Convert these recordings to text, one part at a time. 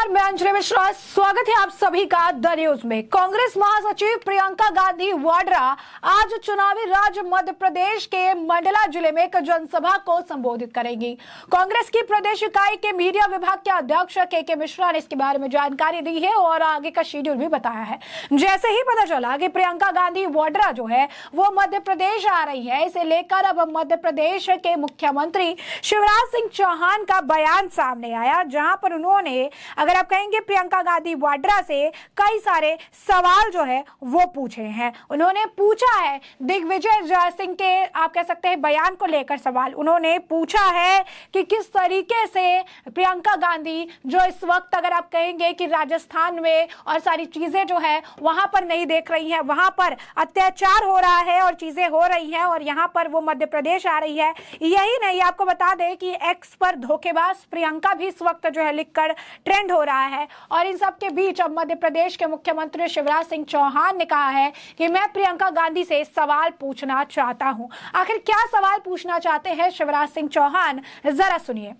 नमस्कार, मैं अंजलि मिश्रा। स्वागत है आप सभी का द न्यूज में। कांग्रेस महासचिव प्रियंका गांधी वाड्रा आज चुनावी राज्य मध्य प्रदेश के मंडला जिले में एक जनसभा को संबोधित करेंगी। कांग्रेस की प्रदेश इकाई के मीडिया विभाग के अध्यक्ष के मिश्रा ने इसके बारे में जानकारी दी है और आगे का शेड्यूल भी बताया है। जैसे ही पता चला कि प्रियंका गांधी वाड्रा जो है वो मध्य प्रदेश आ रही है, इसे लेकर अब मध्य प्रदेश के मुख्यमंत्री शिवराज सिंह चौहान का बयान सामने आया, जहां पर उन्होंने, अगर आप कहेंगे, प्रियंका गांधी वाड्रा से कई सारे सवाल जो है वो पूछे हैं। उन्होंने पूछा है दिग्विजय सिंह के, आप कह सकते हैं, बयान को लेकर सवाल। उन्होंने पूछा है कि किस तरीके से प्रियंका गांधी जो इस वक्त, अगर आप कहेंगे कि राजस्थान में और सारी चीजें जो है वहां पर नहीं देख रही हैं, वहां पर अत्याचार हो रहा है और चीजें हो रही हैं, और यहां पर वो मध्य प्रदेश आ रही है। यही नहीं, आपको बता दें कि एक्स पर धोखेबाज प्रियंका भी इस वक्त जो है लिखकर ट्रेंड हो रहा है। और इन सब के बीच अब मध्य प्रदेश के मुख्यमंत्री शिवराज सिंह चौहान ने कहा है कि मैं प्रियंका गांधी से सवाल पूछना चाहता हूं। आखिर क्या सवाल पूछना चाहते हैं शिवराज सिंह चौहान, जरा सुनिए।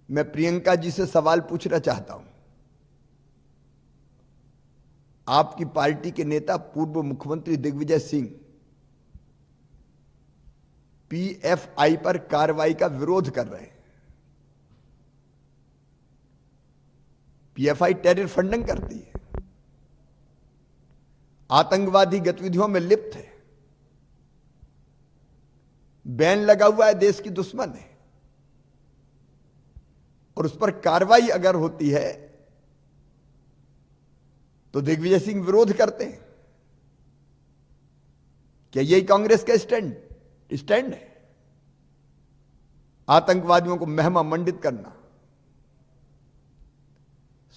मैं प्रियंका जी से सवाल पूछना चाहता हूं। आपकी पार्टी के नेता पूर्व मुख्यमंत्री दिग्विजय सिंह पीएफआई पर कार्रवाई का विरोध कर रहे हैं। पीएफआई टेरर फंडिंग करती है, आतंकवादी गतिविधियों में लिप्त है, बैन लगा हुआ है, देश की दुश्मन है, और उस पर कार्रवाई अगर होती है तो दिग्विजय सिंह विरोध करते हैं। क्या यही कांग्रेस का स्टैंड है? आतंकवादियों को महिमा मंडित करना,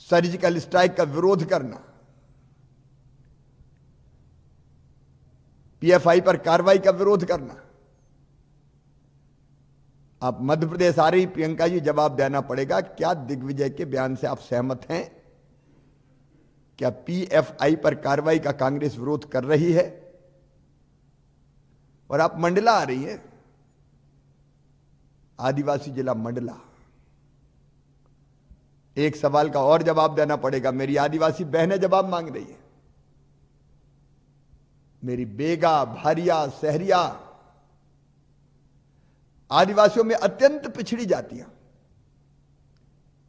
सर्जिकल स्ट्राइक का विरोध करना, पीएफआई पर कार्रवाई का विरोध करना। आप मध्य प्रदेश आ रही प्रियंका जी, जवाब देना पड़ेगा। क्या दिग्विजय के बयान से आप सहमत हैं? क्या पीएफआई पर कार्रवाई का कांग्रेस विरोध कर रही है? और आप मंडला आ रही है, आदिवासी जिला मंडला। एक सवाल का और जवाब देना पड़ेगा। मेरी आदिवासी बहनें जवाब मांग रही है। मेरी बेगा, भारिया, सहरिया, आदिवासियों में अत्यंत पिछड़ी जातियां,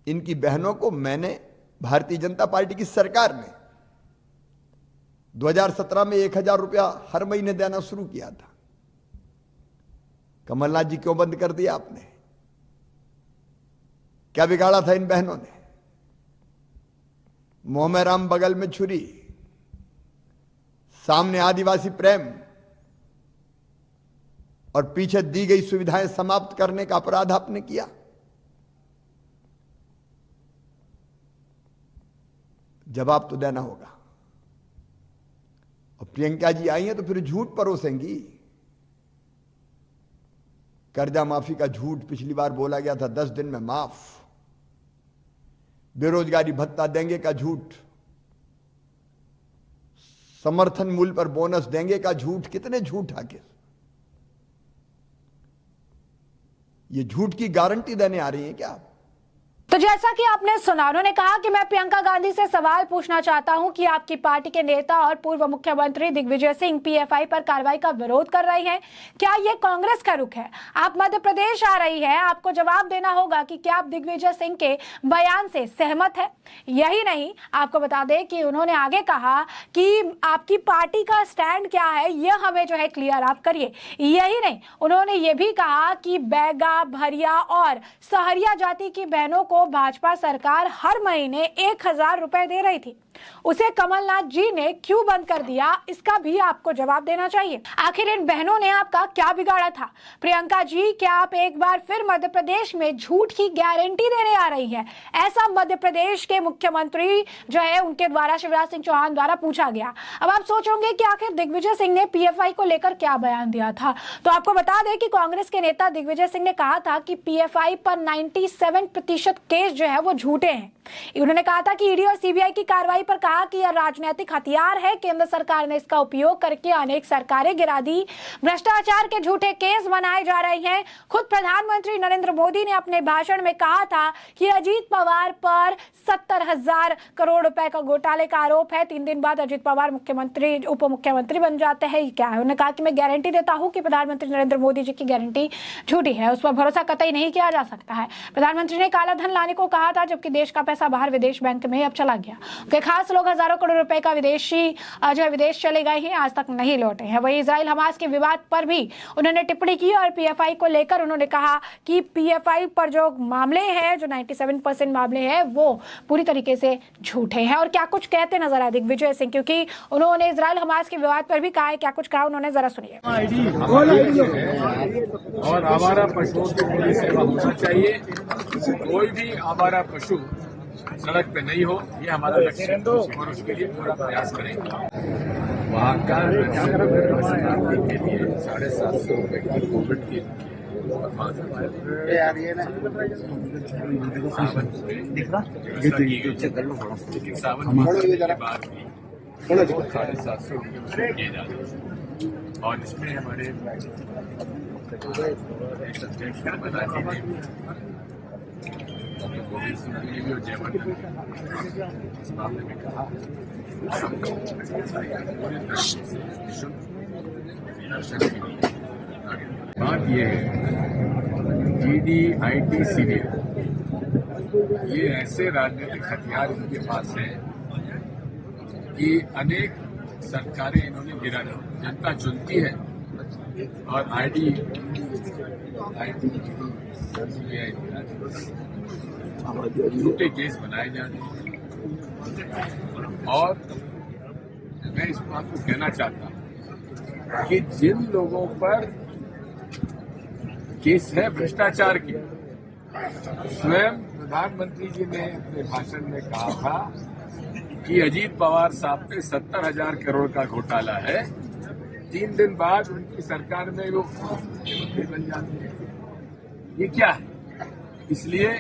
इनकी बहनों को मैंने, भारतीय जनता पार्टी की सरकार ने 2017 में 1000 रुपया हर महीने देना शुरू किया था। कमलनाथ जी क्यों बंद कर दिया आपने? क्या बिगाड़ा था इन बहनों ने? मुंह में राम, बगल में छुरी, सामने आदिवासी प्रेम, और पीछे दी गई सुविधाएं समाप्त करने का अपराध आपने किया। जवाब तो देना होगा। और प्रियंका जी आई हैं तो फिर झूठ परोसेंगी। कर्जा माफी का झूठ पिछली बार बोला गया था, 10 दिन में माफ। बेरोजगारी भत्ता देंगे का झूठ, समर्थन मूल्य पर बोनस देंगे का झूठ। कितने झूठ आखिर? ये झूठ की गारंटी देने आ रही है क्या आप? तो जैसा कि आपने सुना, उन्होंने कहा कि मैं प्रियंका गांधी से सवाल पूछना चाहता हूं कि आपकी पार्टी के नेता और पूर्व मुख्यमंत्री दिग्विजय सिंह पीएफआई पर कार्रवाई का विरोध कर रहे हैं। क्या ये कांग्रेस का रुख है? आप मध्य प्रदेश आ रही है, आपको जवाब देना होगा कि क्या आप दिग्विजय सिंह के बयान से सहमत है। यही नहीं, आपको बता दें कि उन्होंने आगे कहा कि आपकी पार्टी का स्टैंड क्या है, यह हमें जो है क्लियर आप करिए। यही नहीं, उन्होंने ये भी कहा कि बैगा, भरिया और सहरिया जाति की बहनों को भाजपा सरकार हर महीने 1000 रुपए दे रही थी, उसे कमलनाथ जी ने क्यों बंद कर दिया, इसका भी आपको जवाब देना चाहिए। आखिर इन बहनों ने आपका क्या बिगाड़ा था? प्रियंका जी, क्या आप एक बार फिर मध्य प्रदेश में झूठ की गारंटी देने आ रही है? ऐसा मध्य प्रदेश के मुख्यमंत्री जो है उनके द्वारा, शिवराज सिंह चौहान द्वारा पूछा गया। अब आप सोचोगे कि आखिर दिग्विजय सिंह ने पीएफआई को लेकर क्या बयान दिया था। तो आपको बता दें कि कांग्रेस के नेता दिग्विजय सिंह ने कहा था कि पीएफआई पर 97% केस जो है वो झूठे हैं। उन्होंने कहा था कि ईडी और सीबीआई की कार्रवाई पर कहा कि यह राजनीतिक हथियार है, केंद्र सरकार ने इसका उपयोग करके अनेक सरकारें गिरा दी, भ्रष्टाचार के झूठे केस बनाए जा रहे हैं। खुद प्रधानमंत्री नरेंद्र मोदी ने अपने भाषण में कहा था कि अजीत पवार पर 4,000 करोड़ रुपए का घोटाले का आरोप है। 3 दिन बाद अजित पवार मुख्यमंत्री उप मुख्यमंत्री बन जाते हैं। क्या है? उन्होंने कहा कि मैं गारंटी देता हूं कि प्रधानमंत्री नरेंद्र मोदी जी की गारंटी झूठी है, उस पर भरोसा कतई नहीं किया जा सकता है। प्रधानमंत्री ने काला धन लाने को कहा था, जबकि देश का पैसा बाहर विदेश बैंक में अब चला गया। उनके खास लोग हजारों करोड़ रुपए का विदेश चले गए हैं, आज तक नहीं लौटे हैं। वही इजराइल हमास के विवाद पर भी उन्होंने टिप्पणी की और पीएफआई को लेकर उन्होंने कहा कि पीएफआई पर जो मामले हैं, जो 97% मामले हैं, वो पूरी तरीके से झूठे हैं। और क्या कुछ कहते नजर आए दिग्विजय सिंह, क्योंकि उन्होंने इजराइल हमास के विवाद पर भी कहा है। क्या कुछ कहा उन्होंने, जरा सुनिए। और आवारा पशुओं की पूरी सेवा होना चाहिए। कोई भी आवारा पशु सड़क पे नहीं हो, ये हमारा लक्ष्य है और उसके लिए पूरा प्रयास करेंगे। महाकाल में के लिए 750 रुपए की कोविड की लेकिन सावन के बाद भी 750 रुपये किए जा रहे हैं। और इसमें हमारे अध्यक्ष गोविंद सिंह जी ने भी और जयमन इस मामले में कहा बात यह है, जीडी, आईटी, सीनियर, ये ऐसे राजनीतिक हथियार इनके पास हैं कि अनेक सरकारें इन्होंने गिरा दी। जनता चुनती है और आईटी झूठे केस बनाए जा रहे हैं। और मैं इस बात को कहना चाहता हूं कि जिन लोगों पर केस है भ्रष्टाचार की, स्वयं प्रधानमंत्री जी ने अपने भाषण में कहा था कि अजीत पवार साहब पे 70,000 करोड़ का घोटाला है। 3 दिन बाद उनकी सरकार में वो मुख्यमंत्री बन जाते हैं। ये क्या है? इसलिए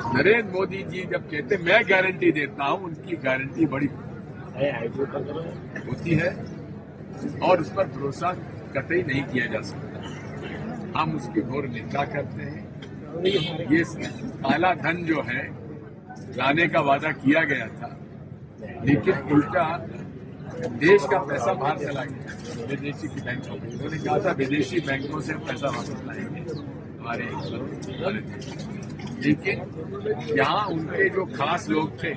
नरेंद्र मोदी जी जब कहते मैं गारंटी देता हूं, उनकी गारंटी बड़ी होती है और उस पर भरोसा कतई नहीं किया जा सकता। हम उसकी घोर निंदा करते हैं। ये काला धन जो है लाने का वादा किया गया था, लेकिन उल्टा देश का पैसा बाहर चला गया विदेशी की बैंकों में। उन्होंने कहा था विदेशी बैंकों से पैसा वापस लाएंगे हमारे, लेकिन यहाँ उनके जो खास लोग थे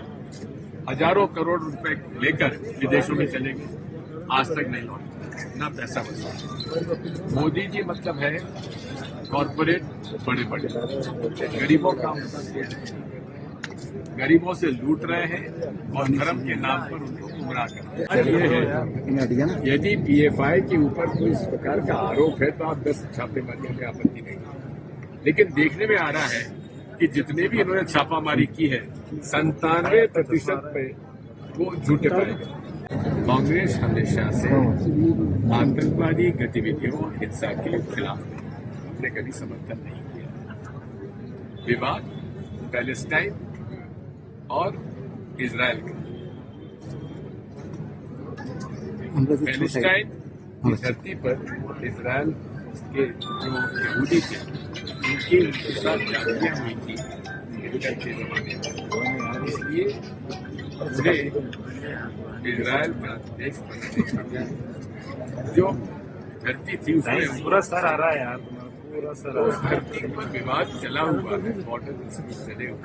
हजारों करोड़ रुपए लेकर विदेशों में चले गए, आज तक नहीं लौटे, ना पैसा वसूल। मोदी जी मतलब है कॉरपोरेट बड़े बड़े, गरीबों का गरीबों से लूट रहे हैं और धर्म के नाम पर उनको गुमराह कर रहे हैं। यदि पीएफआई के ऊपर कोई इस प्रकार का आरोप है तो आप 10 छापेमारियों में आपत्ति नहीं, लेकिन देखने में आ रहा है कि जितने भी इन्होंने छापामारी की है 97% पे वो झूठे पाए गए। कांग्रेस हमेशा से आतंकवादी गतिविधियों, हिंसा के खिलाफ ने कभी समर्थन नहीं किया। विवाद पैलेस्टाइन और इजराइल का, पैलेस्टाइन की धरती पर इजराइल के जो यहूदी थे उनके साथ जातियां हुई थी हिटलर के जमाने में, इसलिए उन्हें इजराइल का देश बनाने जो धरती थी उसमें पूरा सर आ रहा है यार, पूरा सर उस धरती पर विवाद चला हुआ है। बॉर्डर चले हुए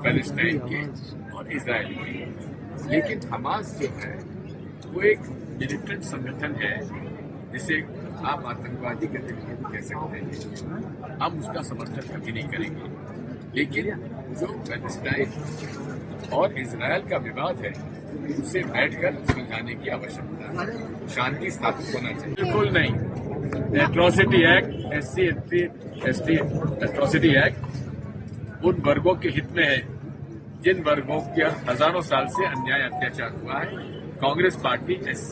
पैलेस्टाइन के और इजराइल के, लेकिन हमास जो है वो एक मिलिटेंट संगठन है जिसे आप आतंकवादी गतिविधि कह सकते हैं। हम उसका समर्थन कभी नहीं करेंगे, लेकिन जो पैलेस्टाइन और इजराइल का विवाद है उसे बैठकर सुलझाने की आवश्यकता है, शांति स्थापित होना चाहिए। बिल्कुल नहीं। Atrocity act, SC atrocity act उन वर्गों के हित में है जिन वर्गों के हजारों साल से अन्याय अत्याचार हुआ है। कांग्रेस पार्टी SC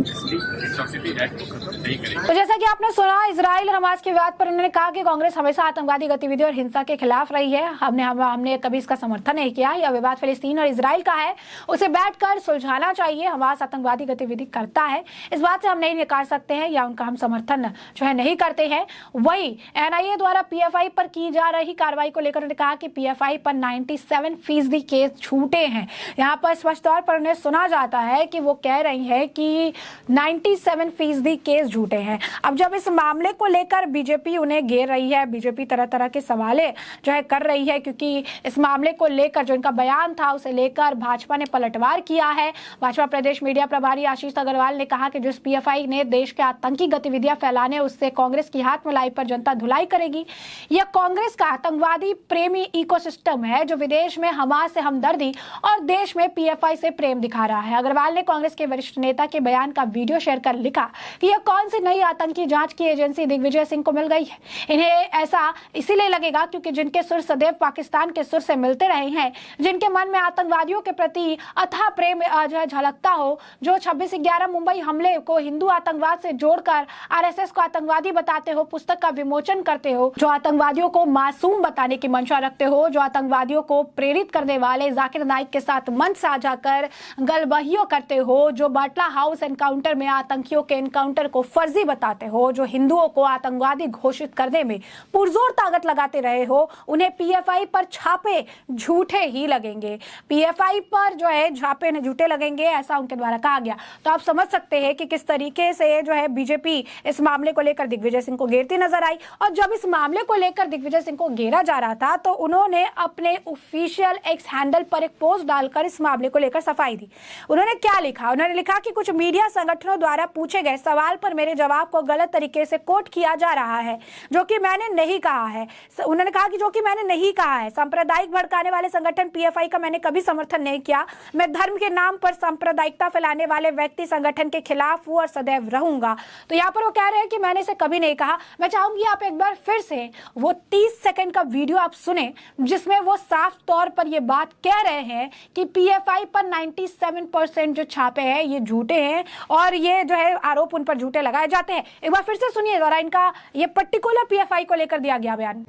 इसकी एट्रॉसिटी एक्ट को खत्म नहीं करेंगे। तो जैसा कि आपने सुना, इजराइल और हमास के विवाद पर उन्होंने कहा कि कांग्रेस हमेशा आतंकवादी गतिविधि और हिंसा के खिलाफ रही है। हमने कभी इसका समर्थन नहीं किया। यह विवाद फिलिस्तीन और इजराइल का है, उसे बैठकर सुलझाना चाहिए। हमास आतंकवादी गतिविधि करता है, इस बात से हम नहीं नकार सकते हैं या उनका हम समर्थन जो है नहीं करते हैं। वही एनआईए द्वारा पीएफआई पर की जा रही कार्रवाई को लेकर उन्होंने कहा कि पीएफआई पर 97% केस झूठे हैं। यहाँ पर स्पष्ट तौर पर उन्हें सुना जाता है कि वो कह रही है कि 97% केस झूठे हैं। अब जब इस मामले को लेकर बीजेपी उन्हें घेर रही है, बीजेपी तरह तरह के सवाले जो है कर रही है, क्योंकि इस मामले को लेकर जो इनका बयान था उसे लेकर भाजपा ने पलटवार किया है। भाजपा प्रदेश मीडिया प्रभारी आशीष अग्रवाल ने कहा कि जिस पीएफआई ने देश के आतंकी गतिविधियां फैलाने उससे कांग्रेस की हाथ मिलाई पर जनता धुलाई करेगी। यह कांग्रेस का आतंकवादी प्रेमी इकोसिस्टम है जो विदेश में हमास से हमदर्दी और देश में पीएफआई से प्रेम दिखा रहा है। अग्रवाल ने कांग्रेस के वरिष्ठ नेता के बयान का वीडियो शेयर कर लिखा कि यह कौन सी नई आतंकी जांच की एजेंसी दिग्विजय सिंह को मिल गई है। इन्हें ऐसा इसीलिए लगेगा क्योंकि जिनके सुर सदैव पाकिस्तान के सुर से मिलते रहे हैं, जिनके मन में आतंकवादियों के प्रति अथाह प्रेम झलकता हो, जो 26/11 मुंबई हमले को हिंदू आतंकवाद से जोड़कर आरएसएस को आतंकवादी बताते हो, पुस्तक का विमोचन करते हो, जो आतंकवादियों को मासूम बताने की मंशा रखते हो, जो आतंकवादियों को प्रेरित करने वाले जाकिर नाइक के साथ मंच साझा कर गलबहियों करते हो, जो बाटला हाउस एनकाउंटर में आतंकियों के एनकाउंटर को फर्जी बताते हो, जो हिंदुओं को आतंकवादी घोषित करने में पुरजोर ताकत लगाते रहे हो, उन्हें पीएफआई पर छापे झूठे ही लगेंगे। पीएफआई पर जो है छापे झूठे लगेंगे, ऐसा उनके द्वारा कहा गया। तो आप समझ सकते हैं कि किस तरीके से जो है बीजेपी इस मामले को लेकर दिग्विजय सिंह को घेरती नजर आई। और जब इस मामले को लेकर दिग्विजय सिंह को घेरा जा रहा था तो उन्होंने अपने ऑफिशियल एक्स हैंडल पर एक पोस्ट डालकर इस मामले को लेकर सफाई दी। उन्होंने क्या लिखा? उन्होंने लिखा कि कुछ मीडिया संगठनों द्वारा पूछे गए सवाल पर मेरे जवाब को गलत तरीके से कोट किया जा रहा है, जो कि मैंने नहीं कहा है। उन्होंने कहा कि जो कि मैंने नहीं कहा है। सांप्रदायिक भड़काने वाले संगठन पीएफआई का मैंने कभी समर्थन नहीं किया। मैं धर्म के नाम पर सांप्रदायिकता फैलाने वाले व्यक्ति संगठन के खिलाफ हूं और सदैव रहूंगा। तो यहाँ पर वो कह रहे हैं कि मैंने इसे कभी नहीं कहा। मैं चाहूंगी आप एक बार फिर से वो 30 सेकंड का वीडियो आप सुने, जिसमें वो साफ तौर पर ये बात कह रहे हैं कि पीएफआई पर 97% जो छापे हैं ये झूठे हैं और ये जो है आरोप उन पर झूठे लगाए जाते हैं। एक बार फिर से सुनिए जरा इनका ये पर्टिकुलर पीएफआई को लेकर दिया गया बयान।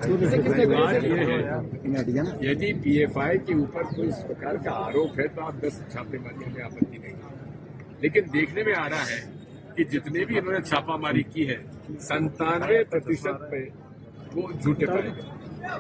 यदि पीएफआई के ऊपर कोई इस प्रकार का आरोप है तो आप 10 छापे मारने में आपत्ति नहीं, लेकिन देखने में आ रहा है कि जितने भी इन्होंने छापामारी की है 97% पे वो झूठे पाए।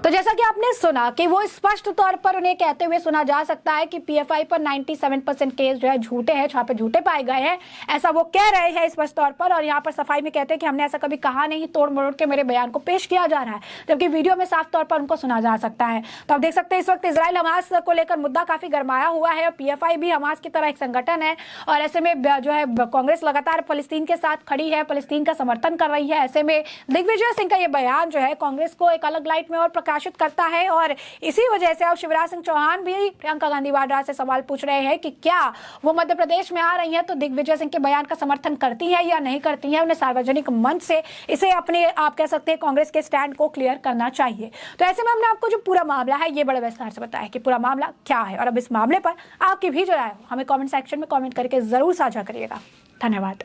तो जैसा कि आपने सुना कि वो स्पष्ट तौर पर उन्हें कहते हुए सुना जा सकता है कि पीएफआई पर 97% केस जो है झूठे हैं, छापे झूठे पाए गए हैं, ऐसा वो कह रहे हैं स्पष्ट तौर पर। और यहाँ पर सफाई में कहते हैं कि हमने ऐसा कभी कहा नहीं, तोड़ मरोड़ के मेरे बयान को पेश किया जा रहा है, जबकि वीडियो में साफ तौर पर उनको सुना जा सकता है। तो आप देख सकते हैं इस वक्त इजराइल हमास को लेकर मुद्दा काफी गरमाया हुआ है और पीएफआई भी हमास की तरह एक संगठन है और ऐसे में जो है कांग्रेस लगातार फलस्तीन के साथ खड़ी है, फलस्तीन का समर्थन कर रही है। ऐसे में दिग्विजय सिंह का ये बयान जो है कांग्रेस को एक अलग लाइट में और प्रकाशित करता है और इसी वजह से अब शिवराज सिंह चौहान भी प्रियंका गांधी वाड्रा से सवाल पूछ रहे हैं कि क्या वो मध्य प्रदेश में आ रही हैं तो दिग्विजय सिंह के बयान का समर्थन करती हैं या नहीं करती हैं। उन्हें सार्वजनिक मंच से इसे अपने आप कह सकते हैं कांग्रेस के स्टैंड को क्लियर करना चाहिए। तो ऐसे में हमने आपको जो पूरा मामला है ये बड़े विस्तार से बताया कि पूरा मामला क्या है और अब इस मामले पर आपकी भी जो राय हमें कमेंट सेक्शन में कमेंट करके जरूर साझा करिएगा। धन्यवाद।